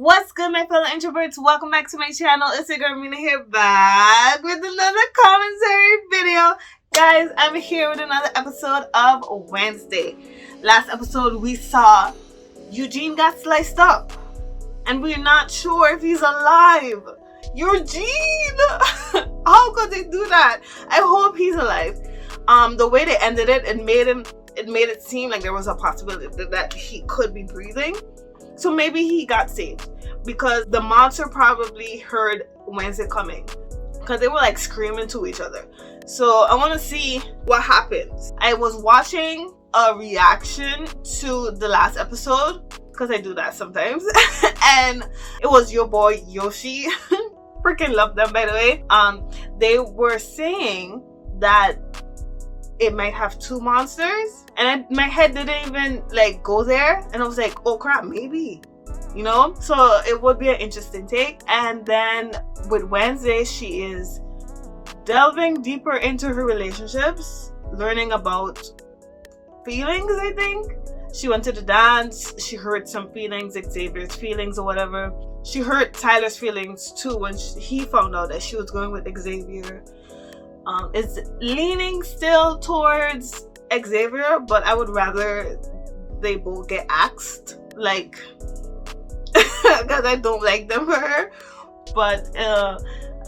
What's good, my fellow introverts? Welcome back to my channel. It's your girl Minna here, back with another commentary video. Guys, I'm here with another episode of Wednesday. Last episode we saw Eugene got sliced up and we're not sure if he's alive. Eugene! How could they do that? I hope he's alive. The way they ended it, it made it seem like there was a possibility that he could be breathing. So maybe he got saved because the monster probably heard Wednesday coming because they were like screaming to each other. So I want to see what happens. I was watching a reaction to the last episode because I do that sometimes. And it was your boy Yoshi. Freaking love them, by the way. They were saying that it might have two monsters, and my head didn't even like go there, and I was like, oh crap, maybe, you know. So it would be an interesting take. And then with Wednesday, she is delving deeper into her relationships, learning about feelings. I think she went to the dance, she hurt some feelings, Xavier's feelings or whatever. She hurt Tyler's feelings too when he found out that she was going with Xavier. It's leaning still towards Xavier, but I would rather they both get axed, like, because I don't like them for her. But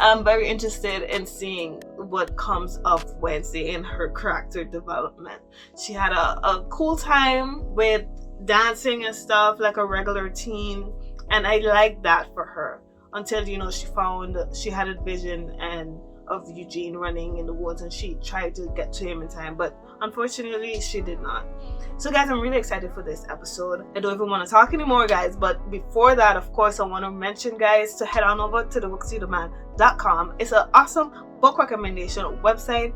I'm very interested in seeing what comes of Wednesday in her character development. She had a cool time with dancing and stuff like a regular teen, and I like that for her until, you know, she had a vision of Eugene running in the woods, and she tried to get to him in time, but unfortunately she did not. So guys, I'm really excited for this episode. I don't even want to talk anymore, guys, but before that, of course, I want to mention, guys, to head on over to the bookseaterman.com. It's an awesome book recommendation website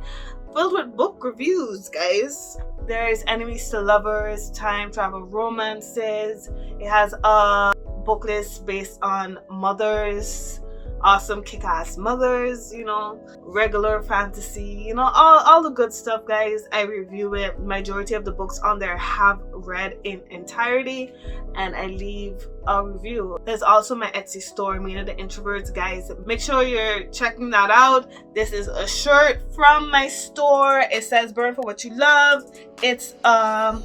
filled with book reviews, guys. There's enemies to lovers, time travel romances. It has a book list based on mothers, awesome kick-ass mothers, you know, regular fantasy, you know, all the good stuff, guys. I review it. Majority of the books on there have read in entirety, and I leave a review. There's also my Etsy store, Minna the Introverts, guys. Make sure you're checking that out. This is a shirt from my store. It says "Burn for what you love." It's a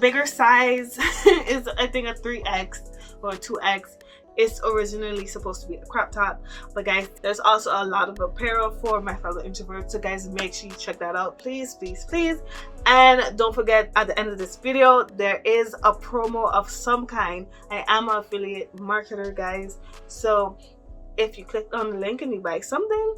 bigger size. It's, I think, a 3X or 2X. It's originally supposed to be a crop top, but guys, there's also a lot of apparel for my fellow introverts, so guys, make sure you check that out, please. And don't forget, at the end of this video there is a promo of some kind. I am an affiliate marketer, guys, so if you click on the link and you buy something,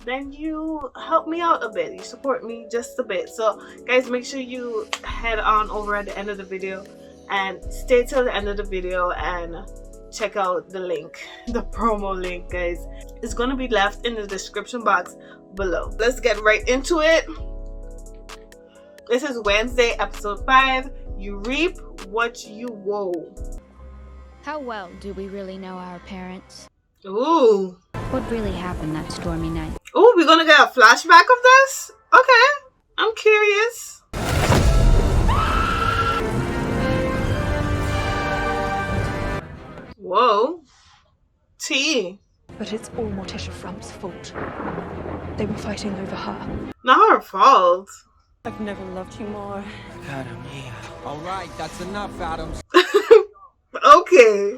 then you help me out a bit, you support me just a bit. So guys, make sure you head on over at the end of the video and stay till the end of the video and check out the link, the promo link, guys. It's gonna be left in the description box below. Let's get right into it. This is Wednesday, episode 5. You reap what you woe. How well do we really know our parents? Ooh. What really happened that stormy night? Ooh, we're gonna get a flashback of this? Okay, I'm curious. Whoa. Tea. But it's all Morticia Frump's fault. They were fighting over her. Not her fault. I've never loved you more. Adam, yeah. Alright, that's enough, Adams. Okay.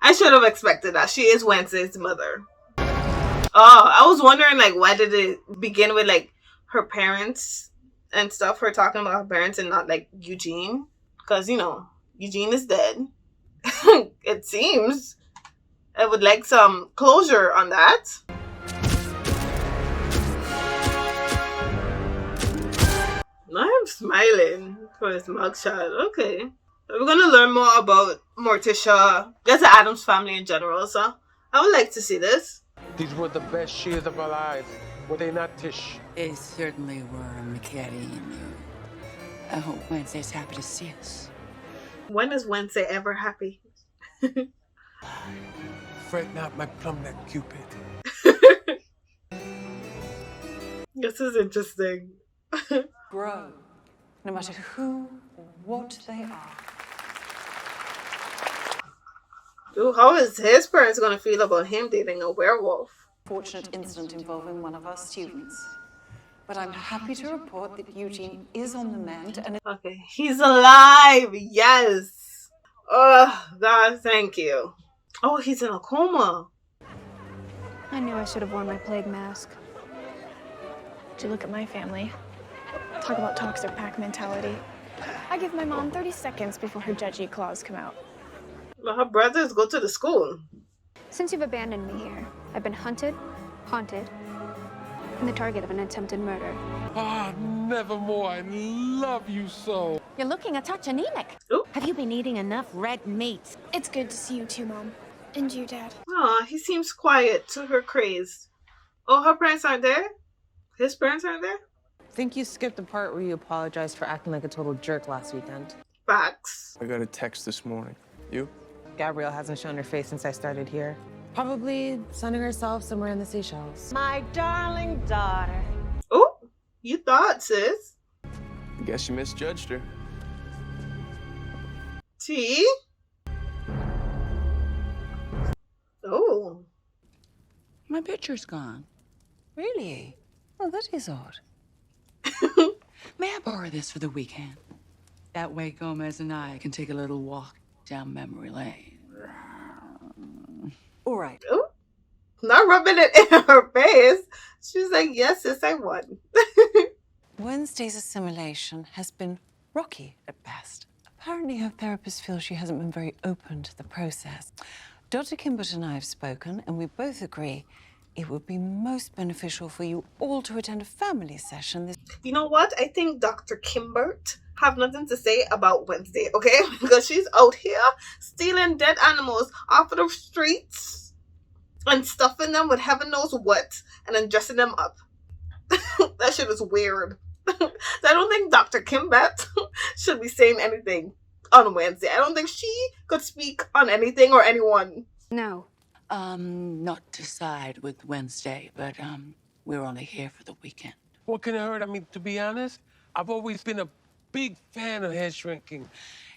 I should have expected that. She is Wednesday's mother. Oh, I was wondering, like, why did it begin with, like, her parents and stuff? Her talking about her parents and not, like, Eugene. Because, you know, Eugene is dead. It seems. I would like some closure on that. I'm smiling for his mugshot. Okay. We're gonna learn more about Morticia, just the Addams family in general, so I would like to see this. These were the best years of our lives, were they not, Tish? They certainly were, McCaddy. I hope Wednesday's happy to see us. When is Wednesday ever happy? Fret not, my plum neck Cupid. This is interesting. Grow, no matter who or what they are. Ooh, how is his parents gonna feel about him dating a werewolf? Fortunate incident involving one of our students. But I'm happy to report that Eugene is on the mend and Okay, he's alive. Yes. Oh God, thank you. Oh, he's in a coma. I knew I should have worn my plague mask. Did you look at my family? Talk about toxic pack mentality. I give my mom 30 seconds before her judgy claws come out. But her brothers go to the school. Since you've abandoned me here, I've been hunted, haunted, and the target of an attempted murder. Ah, nevermore. I love you so. You're looking a touch anemic. Ooh. Have you been eating enough red meat? It's good to see you too, Mom. And you, Dad. Aw, he seems quiet to her crazed. Oh, her parents aren't there? His parents aren't there? I think you skipped the part where you apologized for acting like a total jerk last weekend. Facts. I got a text this morning. You? Gabrielle hasn't shown her face since I started here. Probably sunning herself somewhere in the Seychelles. My darling daughter. Oh, you thought, sis. I guess you misjudged her. T? Oh. My picture's gone. Really? Well, that is odd. May I borrow this for the weekend? That way Gomez and I can take a little walk down memory lane. all right. Oh. Not rubbing it in her face. She's like, yes, sis, I won. Wednesday's assimilation has been rocky at best. Apparently her therapist feels she hasn't been very open to the process. Dr. Kimbert and I have spoken, and we both agree it would be most beneficial for you all to attend a family session this. You know what? I think Dr. Kimbert have nothing to say about Wednesday, okay? Because she's out here stealing dead animals off of the streets and stuffing them with heaven knows what and then dressing them up. That shit is weird. I don't think Dr. Kimbert should be saying anything on Wednesday. I don't think she could speak on anything or anyone. No. Not to side with Wednesday, but we're only here for the weekend. What can it hurt? I mean, to be honest, I've always been a big fan of head shrinking.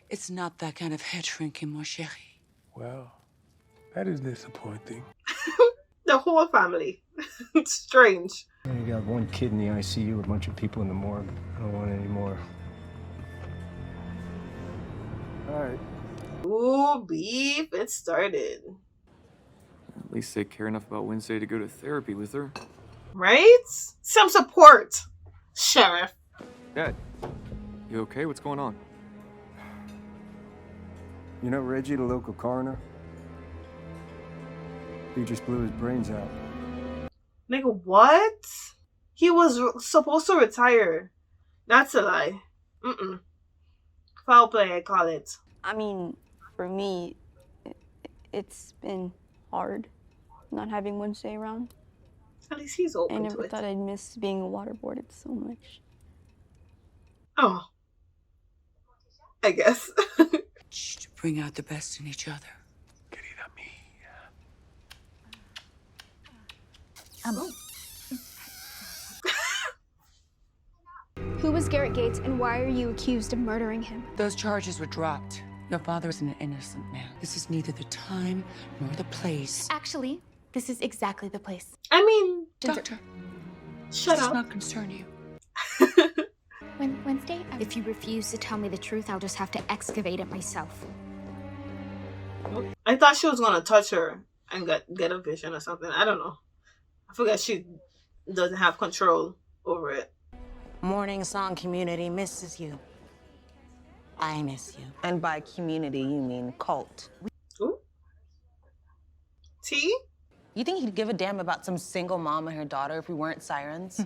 It's not that kind of head shrinking, mon chéri. Well, that is disappointing. The whole family. It's strange. You got one kid in the ICU, a bunch of people in the morgue. I don't want any more. All right. Ooh, beef. It started. At least they care enough about Wednesday to go to therapy with her. Right? Some support, Sheriff. Dad, you okay? What's going on? You know Reggie, the local coroner? He just blew his brains out. Nigga, what? He was supposed to retire. That's a lie. Mm-mm. Foul play, I call it. I mean, for me, it's been hard not having Wednesday around. At least he's open I to never it. thought I'd miss being waterboarded so much. Oh. I guess. To bring out the best in each other. Querida mía. Who was Garrett Gates and why are you accused of murdering him? Those charges were dropped. Your father is an innocent man. This is neither the time nor the place. Actually, this is exactly the place. I mean, Doctor, shut does up. not concern you. Wednesday? If you refuse to tell me the truth, I'll just have to excavate it myself. I thought she was gonna touch her and get a vision or something. I don't know. I forgot she doesn't have control over it. Morning Song community misses you. I miss you. And by community, you mean cult. Ooh. T? You think he'd give a damn about some single mom and her daughter if we weren't sirens?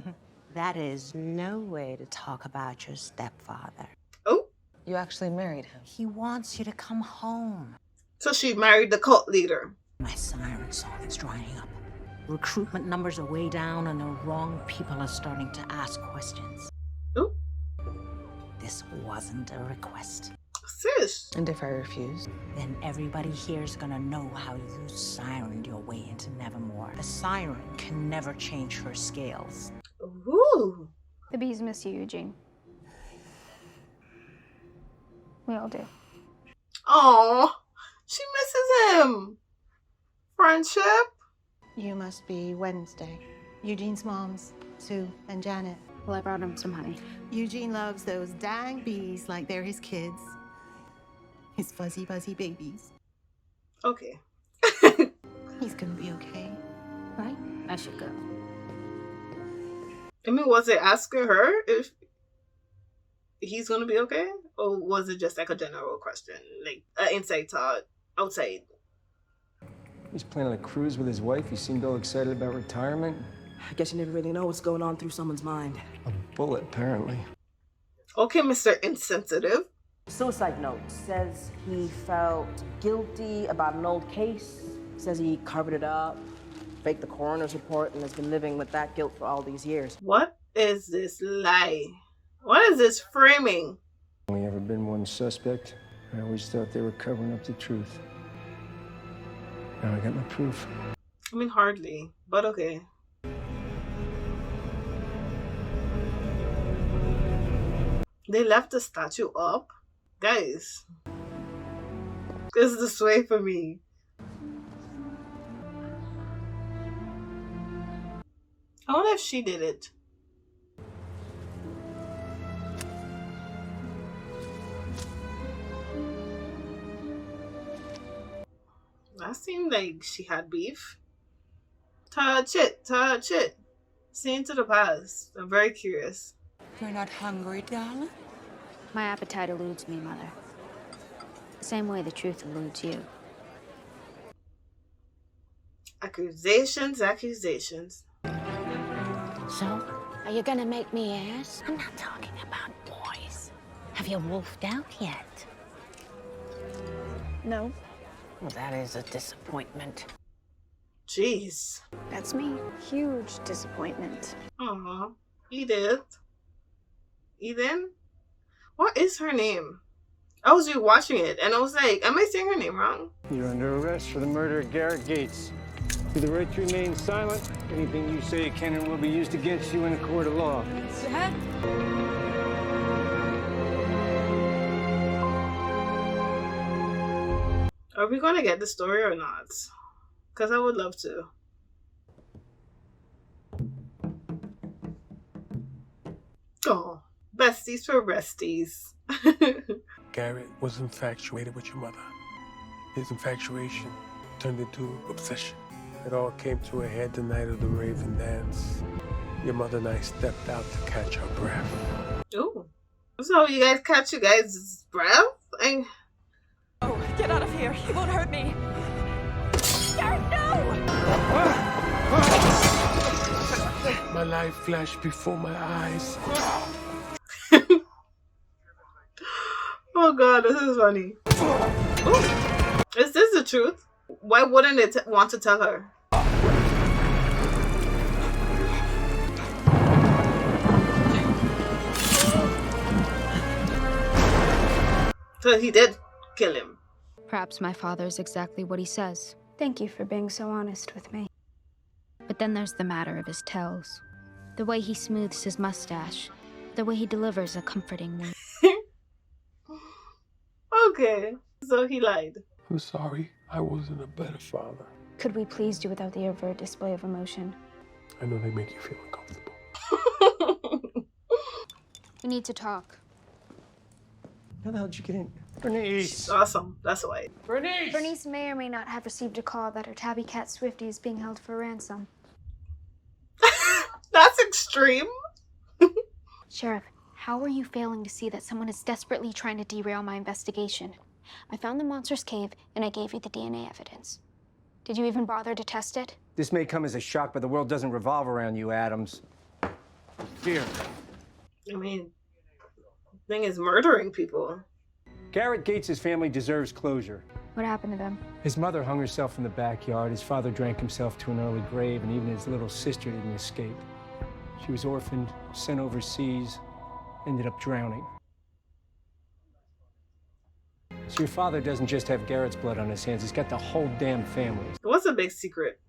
That is no way to talk about your stepfather. Oh. You actually married him. He wants you to come home. So she married the cult leader. My siren song is drying up. Recruitment numbers are way down and the wrong people are starting to ask questions. Ooh. This wasn't a request. Sis. And if I refuse? Then everybody here's gonna know how you sirened your way into Nevermore. A siren can never change her scales. Ooh. The bees miss you, Eugene. We all do. Oh, She misses him. Friendship? You must be Wednesday. Eugene's moms, Sue and Janet. Well, I brought him some honey. Eugene loves those dang bees like they're his kids. His fuzzy, fuzzy babies. Okay. He's gonna be okay. Right? I should go. I mean, was it asking her if he's gonna be okay? Or was it just like a general question? Like an inside thought outside? He's planning a cruise with his wife. He seemed all excited about retirement. I guess you never really know what's going on through someone's mind. A bullet, apparently. Okay, Mr. Insensitive. Suicide note says he felt guilty about an old case. Says he covered it up, faked the coroner's report, and has been living with that guilt for all these years. What is this lie? What is this framing? Only ever been one suspect. I always thought they were covering up the truth. Now I got my proof. I mean, hardly, but okay. They left the statue up? Guys, this is the sway for me. I wonder if she did it. That seemed like she had beef. Touch it, touch it. See into the past. I'm very curious. You're not hungry, darling? My appetite eludes me, Mother. The same way the truth eludes you. Accusations, accusations. So, are you gonna make me ask? I'm not talking about boys. Have you wolfed out yet? No. Well, that is a disappointment. Jeez. That's me. Huge disappointment. Aw. Edith. Eden? What is her name? I was rewatching it and I was like, am I saying her name wrong? You're under arrest for the murder of Garrett Gates. To the right to remain silent. Anything you say can and will be used against you in a court of law. Dad? Are we gonna get the story or not? Because I would love to. Oh, besties for besties. Garrett was infatuated with your mother. His infatuation turned into obsession. It all came to a head the night of the Raven dance. Your mother and I stepped out to catch our breath. Ooh. So you guys catch you guys' breath? Oh, get out of here. He won't hurt me. Garrett, no! My life flashed before my eyes. Oh god, this is funny. Ooh. Is this the truth? Why wouldn't it want to tell her? So he did kill him. Perhaps my father is exactly what he says. Thank you for being so honest with me. But then there's the matter of his tells. The way he smooths his mustache. The way he delivers a comforting word. Okay, so he lied. I'm sorry. I wasn't a better father. Could we please do without the overt display of emotion? I know they make you feel uncomfortable. We need to talk. How the hell did you get in? Bernice! Awesome, that's why. Bernice! Bernice may or may not have received a call that her tabby cat Swifty is being held for ransom. That's extreme. Sheriff, how are you failing to see that someone is desperately trying to derail my investigation? I found the monster's cave, and I gave you the DNA evidence. Did you even bother to test it? This may come as a shock, but the world doesn't revolve around you, Adams. Fear. I mean, the thing is murdering people. Garrett Gates' family deserves closure. What happened to them? His mother hung herself in the backyard, his father drank himself to an early grave, and even his little sister didn't escape. She was orphaned, sent overseas, ended up drowning. So your father doesn't just have Garrett's blood on his hands, he's got the whole damn family. What's a big secret?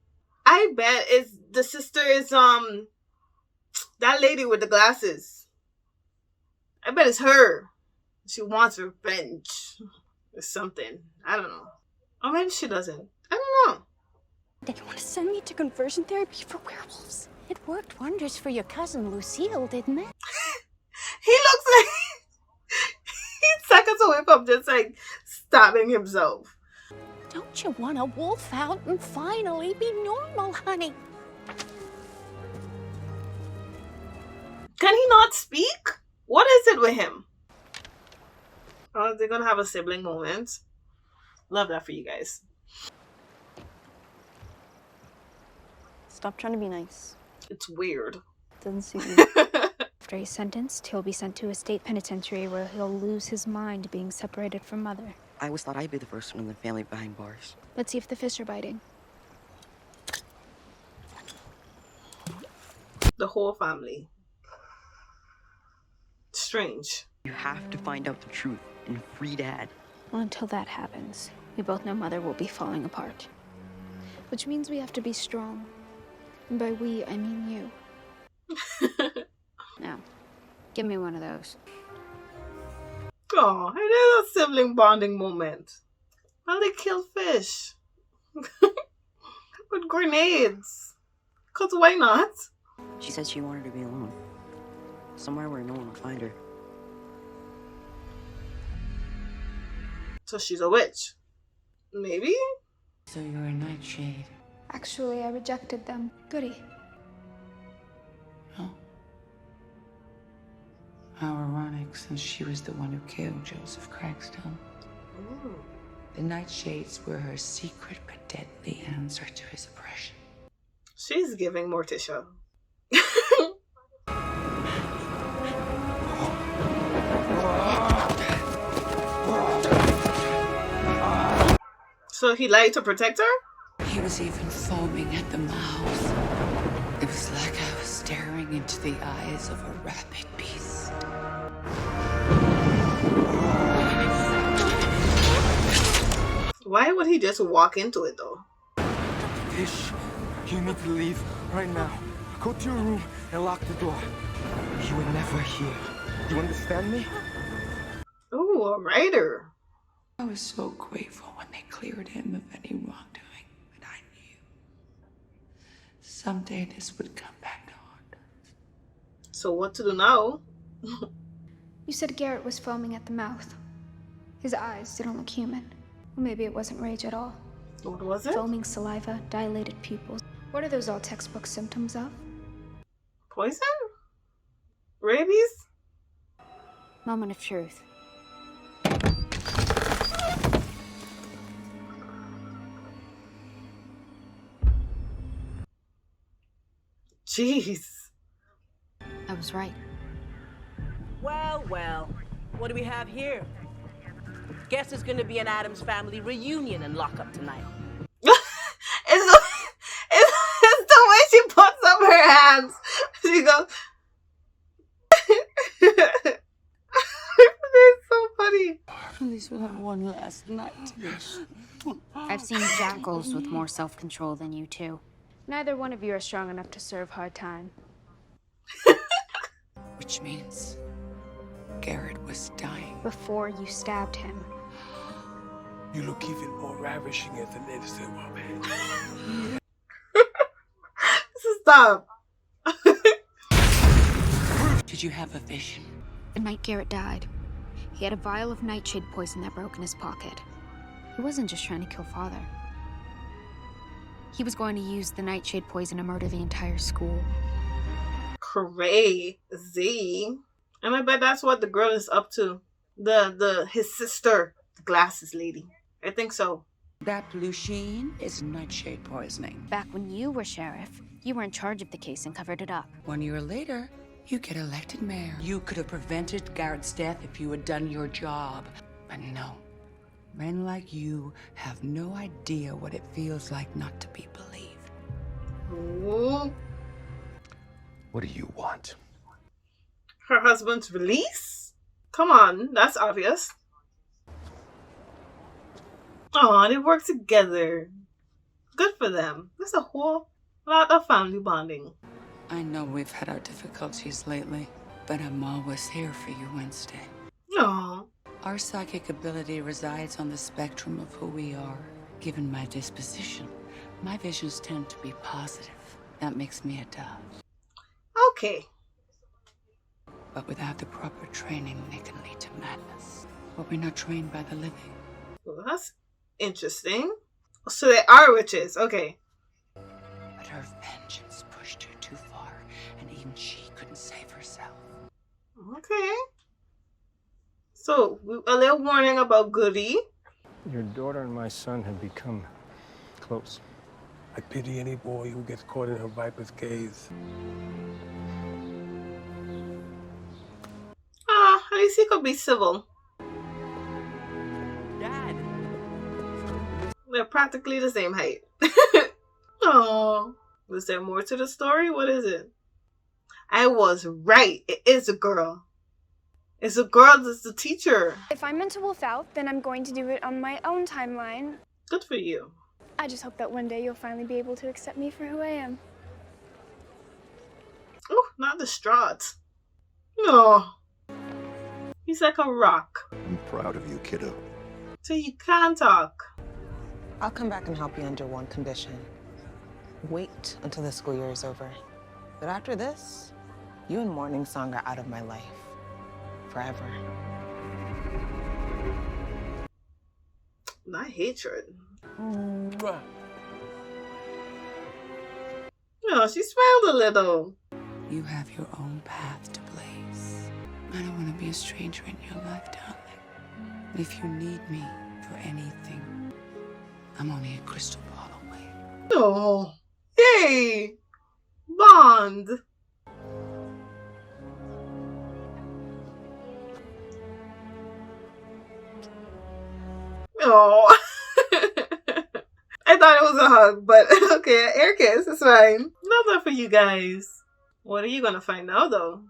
I bet it's the sister is that lady with the glasses. I bet it's her. She wants revenge or something. I don't know. Or maybe she doesn't. I don't know. Then you want to send me to conversion therapy for werewolves? It worked wonders for your cousin Lucille, didn't it? He looks like he's seconds away from just like stabbing himself. Don't you want a wolf out and finally be normal, honey? Can he not speak? What is it with him? Oh, they're gonna have a sibling moment. Love that for you guys. Stop trying to be nice. It's weird. Doesn't suit you. After he's sentenced, he'll be sent to a state penitentiary where he'll lose his mind being separated from mother. I always thought I'd be the first one in the family behind bars. Let's see if the fish are biting. The whole family. Strange. You have to find out the truth and free Dad. Well, until that happens, we both know mother will be falling apart. Which means we have to be strong. And by we, I mean you. Now, give me one of those. Oh, it is a sibling bonding moment. How they kill fish? With grenades. Because why not? She said she wanted to be alone. Somewhere where no one would find her. So she's a witch. Maybe? So you're a nightshade. Actually, I rejected them. Goody. Oh. How ironic, since she was the one who killed Joseph Craigstone. Ooh. The nightshades were her secret but deadly answer to his oppression. She's giving Morticia. So he lied to protect her? He was even foaming at the mouth. It was like I was staring into the eyes of a rabid beast. Why would he just walk into it though? Ish, you need to leave right now. Go to your room and lock the door. You were never here. You understand me? Ooh, a writer. I was so grateful when they cleared him of any wrongdoing, but I knew someday this would come back to haunt us. So what to do now? You said Garrett was foaming at the mouth. His eyes didn't look human. Or maybe it wasn't rage at all. What was it? Foaming saliva, dilated pupils. What are those all textbook symptoms of? Poison? Rabies? Moment of truth. Jeez. I was right. Well, well. What do we have here? Guess it's gonna be an Addams Family reunion in lockup tonight. It's the way she puts up her hands. She goes. It's so funny. At least we'll have one last night. Yes. I've seen jackals with more self-control than you two. Neither one of you are strong enough to serve hard time. Which means Garrett was dying. Before you stabbed him. You look even more ravishing as an innocent woman. Stop. Did you have a vision? The night Garrett died, he had a vial of nightshade poison that broke in his pocket. He wasn't just trying to kill father. He was going to use the nightshade poison to murder the entire school. Crazy. And I bet that's what the girl is up to. His sister, the glasses lady. I think so. That blue sheen is nightshade poisoning. Back when you were sheriff, you were in charge of the case and covered it up. 1 year later, you get elected mayor. You could have prevented Garrett's death if you had done your job. But no. Men like you have no idea what it feels like not to be believed. Ooh. What do you want? Her husband's release? Come on, that's obvious. Aw, they work together. Good for them. There's a whole lot of family bonding. I know we've had our difficulties lately, but I'm always here for you, Wednesday. Aw. Our psychic ability resides on the spectrum of who we are. Given my disposition, my visions tend to be positive. That makes me a dove. Okay. But without the proper training, they can lead to madness. But we're not trained by the living. Well, that's interesting. So they are witches. Okay. But her vengeance pushed her too far, and even she couldn't save herself. Okay. So, a little warning about Goody. Your daughter and my son have become close. I pity any boy who gets caught in her viper's gaze. At least he could be civil. Dad! They're practically the same height. Oh, was there more to the story? What is it? I was right. It is a girl. It's a girl that's the teacher. If I'm meant to wolf out, then I'm going to do it on my own timeline. Good for you. I just hope that one day you'll finally be able to accept me for who I am. Oh, not distraught. No. He's like a rock. I'm proud of you, kiddo. So you can't talk. I'll come back and help you under one condition. Wait until the school year is over. But after this, you and Morning Song are out of my life. Forever. Not hatred. Mwah. No, she smiled a little. You have your own path to blaze. I don't want to be a stranger in your life, darling. If you need me for anything, I'm only a crystal ball away. Oh, yay! Bond. Oh. I thought it was a hug, but okay, air kiss, it's fine. Nothing for you guys. What are you gonna find out though?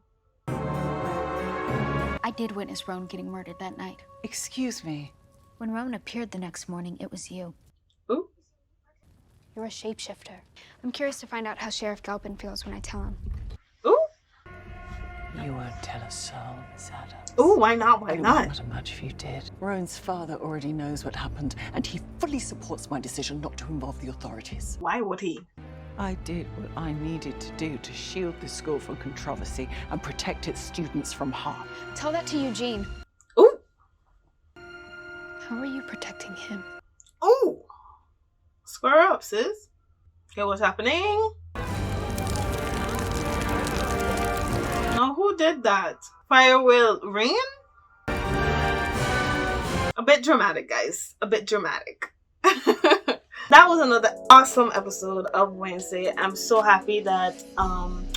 I did witness Roan getting murdered that night. Excuse me. When Roan appeared the next morning, it was you. Ooh. You're a shapeshifter. I'm curious to find out how Sheriff Galpin feels when I tell him. Ooh. You won't tell a soul, Miss Adams. Ooh, why not? Why It not? wouldn't matter much if you did. Roan's father already knows what happened, and he fully supports my decision not to involve the authorities. Why would he? I did what I needed to do to shield the school from controversy and protect its students from harm. Tell that to Eugene. Ooh. How are you protecting him? Ooh. Square up, sis. Okay, what's happening? Now, who did that? Fire will rain? A bit dramatic, guys. A bit dramatic. That was another awesome episode of Wednesday. I'm so happy that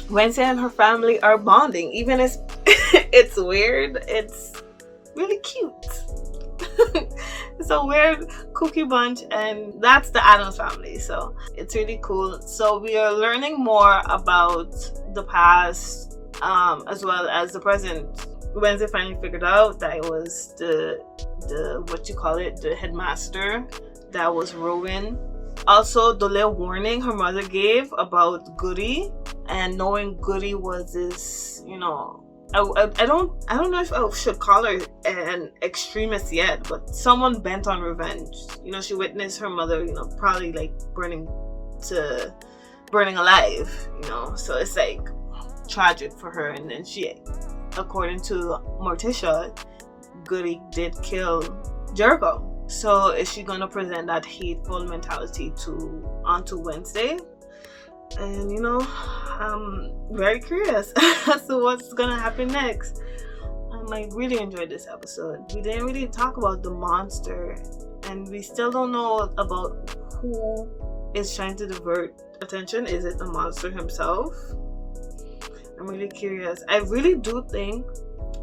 Wednesday and her family are bonding. Even if it's weird, it's really cute. It's a weird cookie bunch, and that's the Addams family, so it's really cool. So we are learning more about the past as well as the present. Wednesday finally figured out that it was the what you call it, the headmaster that was Rowan. Also, the little warning her mother gave about Goody, and knowing Goody was this, you know, I don't know if I should call her an extremist yet, but someone bent on revenge. You know, she witnessed her mother, you know, probably like burning alive, you know, so it's like tragic for her. And then she, according to Morticia, Goody did kill Jericho. So is she gonna present that hateful mentality onto Wednesday? And you know, I'm very curious as to what's gonna happen next. I really enjoyed this episode. We didn't really talk about the monster, and we still don't know about who is trying to divert attention. Is it the monster himself? I'm really curious. I really do think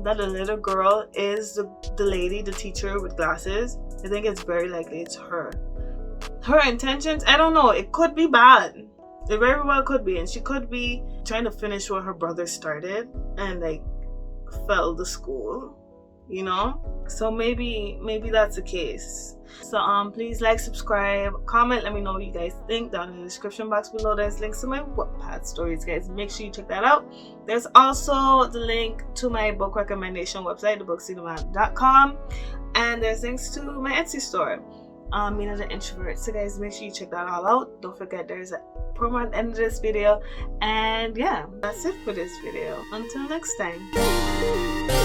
that the little girl is the lady, the teacher with glasses. I think it's very likely it's her. Her intentions, I don't know, it could be bad. It very well could be, and she could be trying to finish what her brother started and like fell the school, you know? So maybe that's the case. So please like, subscribe, comment, let me know what you guys think down in the description box below. There's links to my Wattpad stories, guys. Make sure you check that out. There's also the link to my book recommendation website, thebookcinema.com, and there's links to my Etsy store. Minna the Introvert. So guys, make sure you check that all out. Don't forget there's a promo at the end of this video. And yeah, that's it for this video. Until next time.